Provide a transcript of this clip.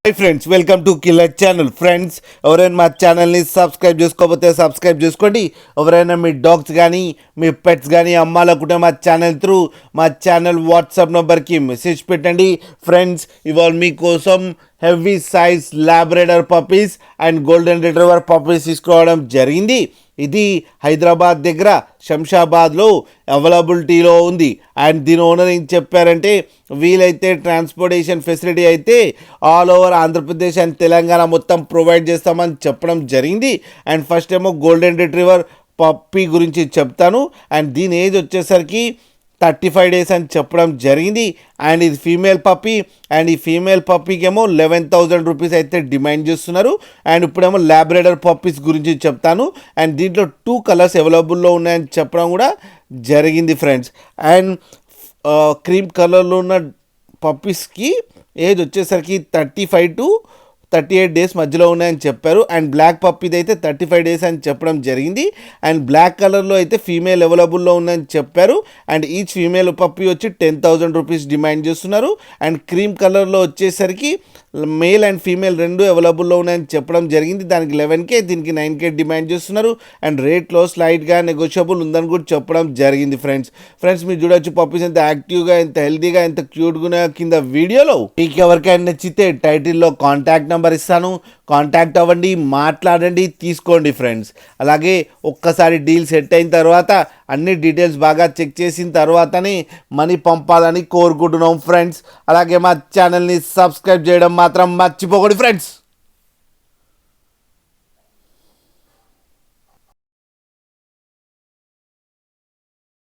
Hi friends, welcome to killer channel. Friends, ఎవరైనా మా ఛానల్ని సబ్స్క్రైబ్ చేసుకోకపోతే సబ్స్క్రైబ్ చేసుకోండి. ఎవరైనా మీ డాగ్స్ కానీ మీ పెట్స్ కానీ అమ్మాలనుకుంటే మా ఛానల్ త్రూ మా ఛానల్ వాట్సాప్ నెంబర్కి మెసేజ్ పెట్టండి. ఫ్రెండ్స్, ఇవాళ మీకోసం heavy size Labrador puppies and golden retriever puppies తీసుకురావడం జరిగింది. ఇది హైదరాబాద్ దగ్గర శంషాబాద్లో అవైలబిలిటీలో ఉంది. అండ్ దీని ఓనర్ ఏం చెప్పారంటే, వీలైతే ట్రాన్స్పోర్టేషన్ ఫెసిలిటీ అయితే all over Andhra Pradesh and Telangana మొత్తం ప్రొవైడ్ చేస్తామని చెప్పడం జరిగింది. అండ్ ఫస్ట్ ఏమో గోల్డెన్ రిట్రీవర్ పప్పీ గురించి చెప్తాను. అండ్ దీని ఏజ్ వచ్చేసరికి 35 days అని చెప్పడం జరిగింది. అండ్ ఇది ఫీమేల్ పప్పీ. అండ్ ఈ ఫీమేల్ పప్పీకి ఏమో 11,000 రూపీస్ అయితే డిమాండ్ చేస్తున్నారు. అండ్ ఇప్పుడేమో లాబ్రేడర్ పప్పీస్ గురించి చెప్తాను. అండ్ దీంట్లో 2 కలర్స్ అవైలబుల్లో ఉన్నాయని చెప్పడం కూడా జరిగింది ఫ్రెండ్స్. అండ్ క్రీమ్ కలర్లో ఉన్న పప్పీస్కి ఏజ్ వచ్చేసరికి 35 to 38 days మధ్యలో ఉన్నాయని చెప్పారు. అండ్ బ్లాక్ పప్పీది అయితే 35 days అని చెప్పడం జరిగింది. అండ్ బ్లాక్ కలర్లో అయితే ఫీమేల్ అవైలబుల్లో ఉందని చెప్పారు. అండ్ ఈచ్ ఫీమేల్ పప్పీ వచ్చి 10,000 రూపీస్ డిమాండ్ చేస్తున్నారు. అండ్ క్రీమ్ కలర్లో వచ్చేసరికి మేల్ అండ్ ఫీమేల్ రెండు అవైలబుల్లో ఉన్నాయని చెప్పడం జరిగింది. దానికి 11K, దీనికి 9K డిమాండ్ చేస్తున్నారు. అండ్ రేట్లో స్లైట్గా నెగోషియబుల్ ఉందని కూడా చెప్పడం జరిగింది. ఫ్రెండ్స్ మీరు చూడొచ్చు పప్పీస్ ఎంత యాక్టివ్గా, ఎంత హెల్తీగా, ఎంత క్యూట్గా కింద వీడియోలో. మీకు ఎవరికైనా నచ్చితే టైటిల్లో కాంటాక్ట్ నెంబర్ ఇస్తాను, కాంటాక్ట్ అవ్వండి, మాట్లాడండి, తీసుకోండి ఫ్రెండ్స్. అలాగే ఒక్కసారి డీల్ సెట్ అయిన తర్వాత అన్ని డీటెయిల్స్ బాగా చెక్ చేసిన తర్వాతనే మనీ పంపాలని కోరుకుంటున్నాం ఫ్రెండ్స్. అలాగే మా ఛానల్ని సబ్స్క్రైబ్ చేయడం మాత్రం మర్చిపోకండి ఫ్రెండ్స్.